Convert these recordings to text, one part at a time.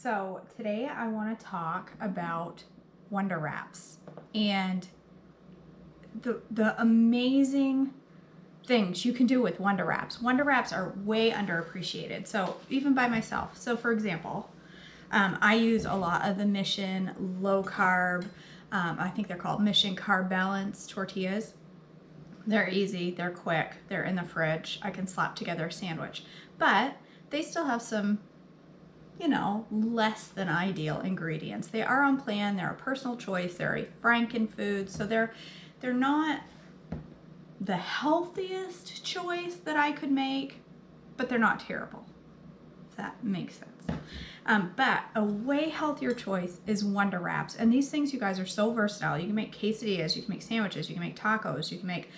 So today I want to talk about Wonder Wraps and the amazing things you can do with Wonder Wraps. Wonder Wraps are way underappreciated, so even by myself. So for example, I use a lot of the Mission low carb, I think they're called Mission Carb Balance tortillas. They're easy, they're quick, they're in the fridge. I can slap together a sandwich, but they still have some, less than ideal ingredients. They are on plan, they're a personal choice, they're a frankenfood, so they're not the healthiest choice that I could make, but they're not terrible, if that makes sense. But a way healthier choice is Wonder Wraps. And these things, you guys, are so versatile. You can make quesadillas, you can make sandwiches, you can make tacos, you can make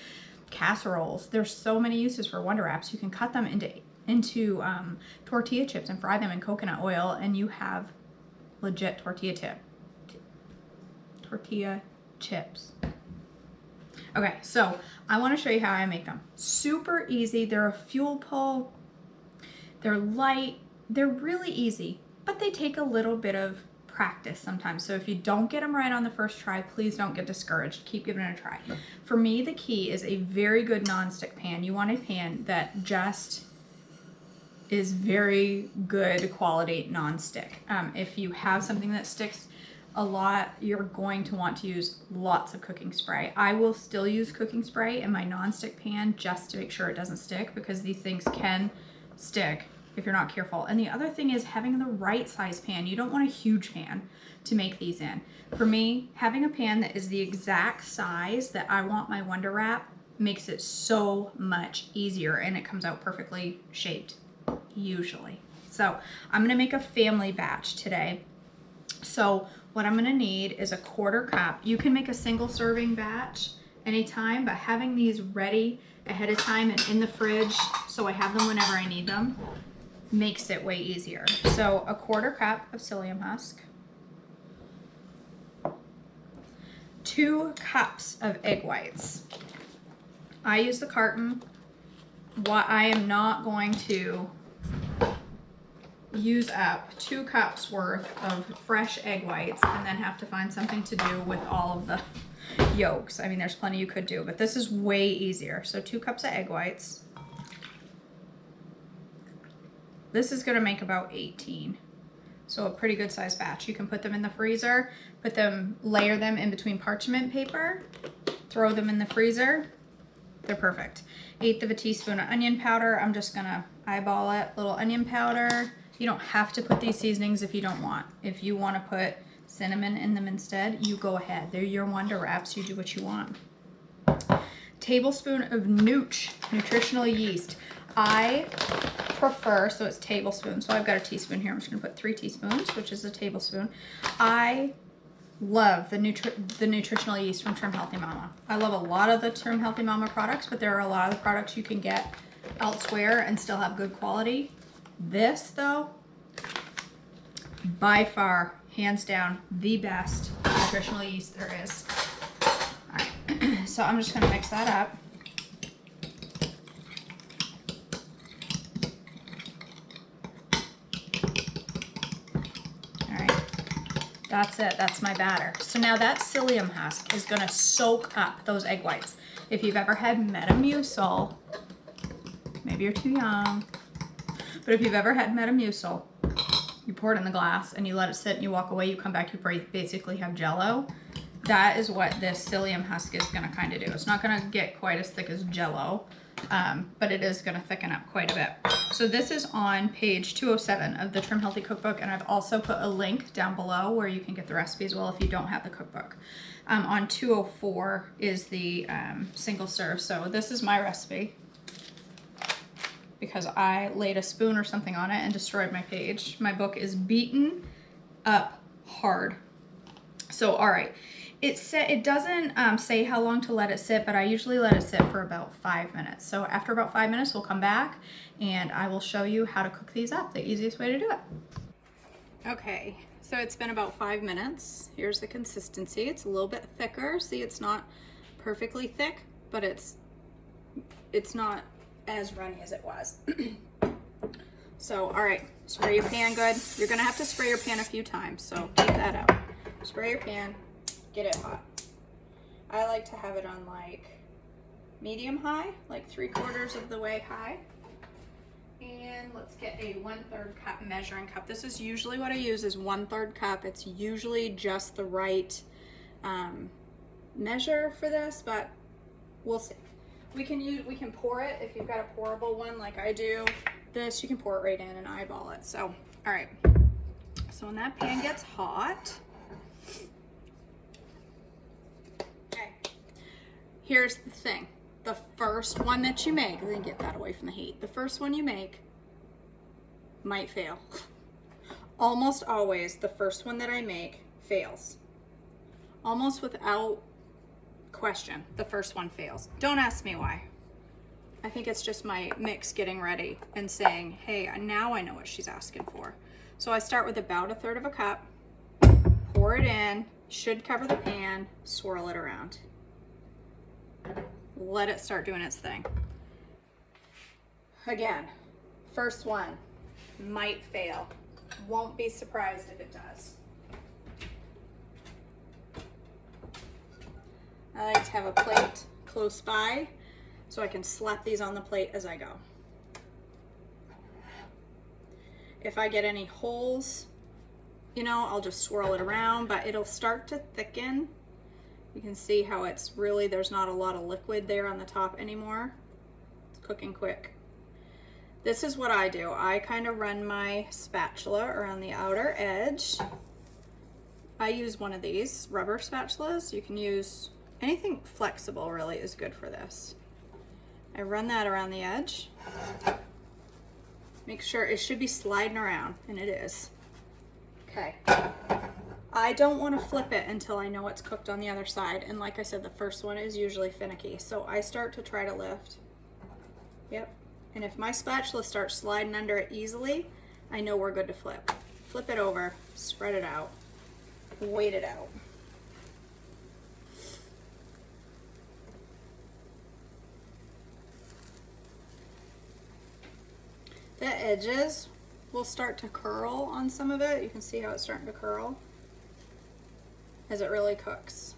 casseroles. There's so many uses for Wonder Wraps. You can cut them into tortilla chips and fry them in coconut oil, and you have legit tortilla chips. Okay, so I want to show you how I make them. Super easy. They're a fuel pull. They're light. They're really easy, but they take a little bit of practice sometimes. So if you don't get them right on the first try, please don't get discouraged. Keep giving it a try. For me, the key is a very good nonstick pan. You want a pan that just is very good quality nonstick. If you have something that sticks a lot, you're going to want to use lots of cooking spray. I will still use cooking spray in my nonstick pan just to make sure it doesn't stick, because these things can stick if you're not careful. And the other thing is having the right size pan. You don't want a huge pan to make these in. For me, having a pan that is the exact size that I want my Wonder Wrap makes it so much easier, and it comes out perfectly shaped, usually. So I'm gonna make a family batch today. So what I'm gonna need is a 1/4 cup. You can make a single serving batch anytime, but having these ready ahead of time and in the fridge so I have them whenever I need them makes it way easier. So a 1/4 cup of psyllium husk, 2 cups of egg whites. I use the carton. What I am not going to use up 2 cups worth of fresh egg whites and then have to find something to do with all of the yolks. I mean, there's plenty you could do, but this is way easier. So 2 cups of egg whites. This is gonna make about 18. So a pretty good sized batch. You can put them in the freezer, layer them in between parchment paper, throw them in the freezer. They're perfect. 1/8 of a teaspoon of onion powder. I'm just gonna eyeball it. Little onion powder. You don't have to put these seasonings if you don't want. If you want to put cinnamon in them instead, you go ahead. They're your Wonder Wraps. You do what you want. Tablespoon of nutritional yeast. I prefer, so it's tablespoon. So I've got a teaspoon here. I'm just going to put 3 teaspoons, which is a tablespoon. I love the nutritional yeast from Trim Healthy Mama. I love a lot of the Trim Healthy Mama products, but there are a lot of the products you can get elsewhere and still have good quality. This, though, by far, hands down, the best nutritional yeast there is. All right, so I'm just going to mix that up. All right, that's it. That's my batter. So now that psyllium husk is going to soak up those egg whites. If you've ever had Metamucil, maybe you're too young, but if you've ever had Metamucil, you pour it in the glass and you let it sit and you walk away, you come back, you basically have Jell-O. That is what this psyllium husk is gonna kind of do. It's not gonna get quite as thick as Jell-O, but it is gonna thicken up quite a bit. So this is on page 207 of the Trim Healthy Cookbook, and I've also put a link down below where you can get the recipe as well if you don't have the cookbook. On 204 is the single serve. So this is my recipe, because I laid a spoon or something on it and destroyed my page. My book is beaten up hard. So, all right. It doesn't say how long to let it sit, but I usually let it sit for about 5 minutes. So after about 5 minutes, we'll come back and I will show you how to cook these up, the easiest way to do it. Okay, so it's been about 5 minutes. Here's the consistency. It's a little bit thicker. See, it's not perfectly thick, but it's not as runny as it was. So, all right, spray your pan good. You're gonna have to spray your pan a few times, so keep that out. Spray your pan, get it hot. I like to have it on like medium high, like 3/4 of the way high. And let's get a 1/3 cup measuring cup. This is usually what I use, is 1/3 cup. It's usually just the right measure for this, but we'll see. We can pour it if you've got a pourable one like I do. This, you can pour it right in and eyeball it. So, all right. So when that pan gets hot, okay, here's the thing. The first one that you make, then get that away from the heat. The first one you make might fail. Almost always, the first one that I make fails. Almost without question, the first one fails. Don't ask me why. I think it's just my mix getting ready and saying, hey, now I know what she's asking for. So I start with about 1/3 of a cup, pour it in, should cover the pan, swirl it around. Let it start doing its thing. Again, first one might fail. Won't be surprised if it does. I like to have a plate close by so I can slap these on the plate as I go. If I get any holes, you know, I'll just swirl it around, but it'll start to thicken. You can see how it's really, there's not a lot of liquid there on the top anymore. It's cooking quick. This is what I do. I kind of run my spatula around the outer edge. I use one of these rubber spatulas. You can use anything flexible, really is good for this. I run that around the edge. Make sure it should be sliding around, and it is. Okay. I don't want to flip it until I know it's cooked on the other side. And like I said, the first one is usually finicky. So I start to try to lift. Yep. And if my spatula starts sliding under it easily, I know we're good to flip. Flip it over, spread it out, wait it out. The edges will start to curl on some of it. You can see how it's starting to curl as it really cooks.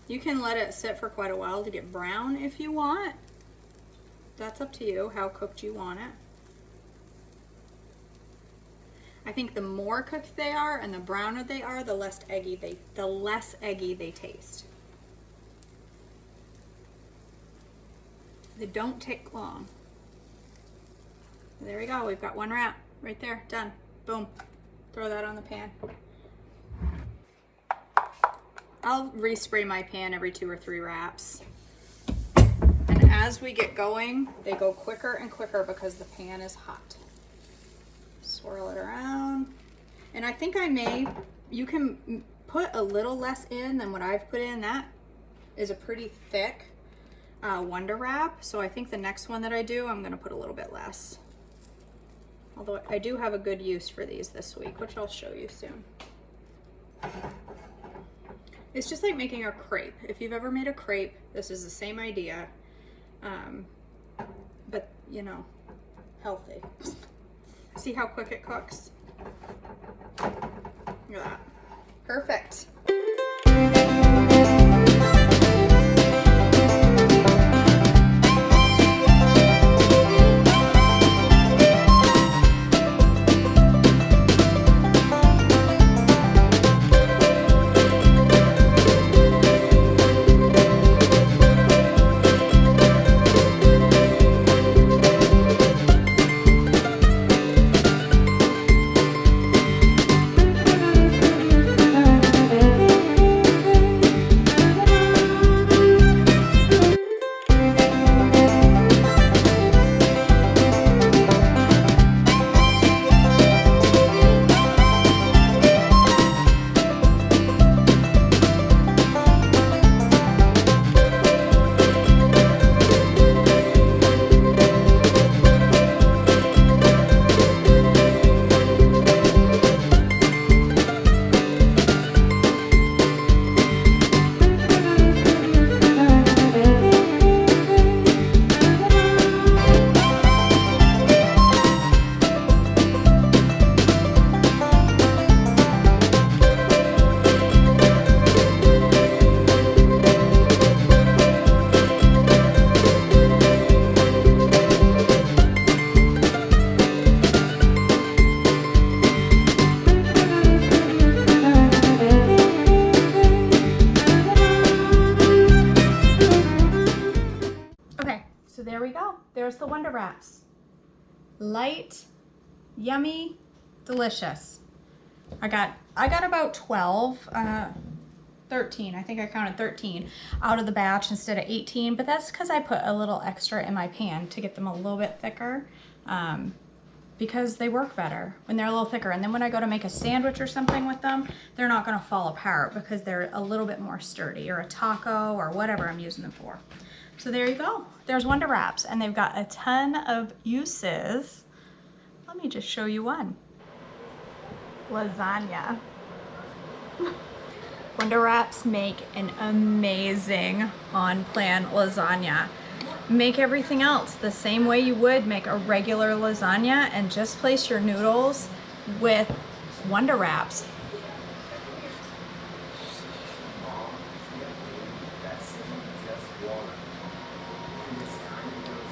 You can let it sit for quite a while to get brown if you want. That's up to you, how cooked you want it. I think the more cooked they are and the browner they are, the less eggy they taste. They don't take long. There we go, we've got one wrap right there, done. Boom, throw that on the pan. I'll respray my pan every 2 or 3 wraps. And as we get going, they go quicker and quicker because the pan is hot. Swirl it around. And I think you can put a little less in than what I've put in. That is a pretty thick Wonder Wrap. So I think the next one that I do, I'm gonna put a little bit less. Although I do have a good use for these this week, which I'll show you soon. It's just like making a crepe. If you've ever made a crepe, this is the same idea. But, you know, healthy. See how quick it cooks? Look at that. Perfect. light, yummy, delicious. I got about 12, 13. I think I counted 13 out of the batch instead of 18, but that's because I put a little extra in my pan to get them a little bit thicker, because they work better when they're a little thicker. And then when I go to make a sandwich or something with them, they're not gonna fall apart because they're a little bit more sturdy, or a taco or whatever I'm using them for. So there you go. There's Wonder Wraps, and they've got a ton of uses. Let me just show you one. Lasagna. Wonder Wraps make an amazing on-plan lasagna. Make everything else the same way you would make a regular lasagna, and just place your noodles with Wonder Wraps.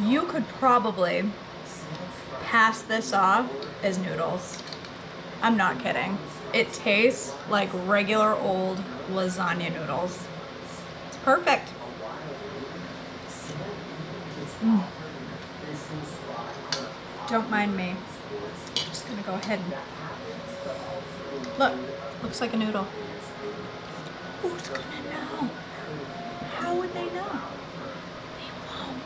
You could probably pass this off as noodles. I'm not kidding. It tastes like regular old lasagna noodles. It's perfect. Don't mind me. I'm just gonna go ahead and look. Looks like a noodle. Who's gonna know? How would they know? They won't.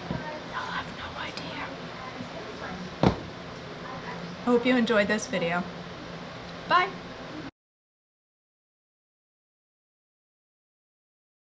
They'll have no idea. I hope you enjoyed this video. Bye.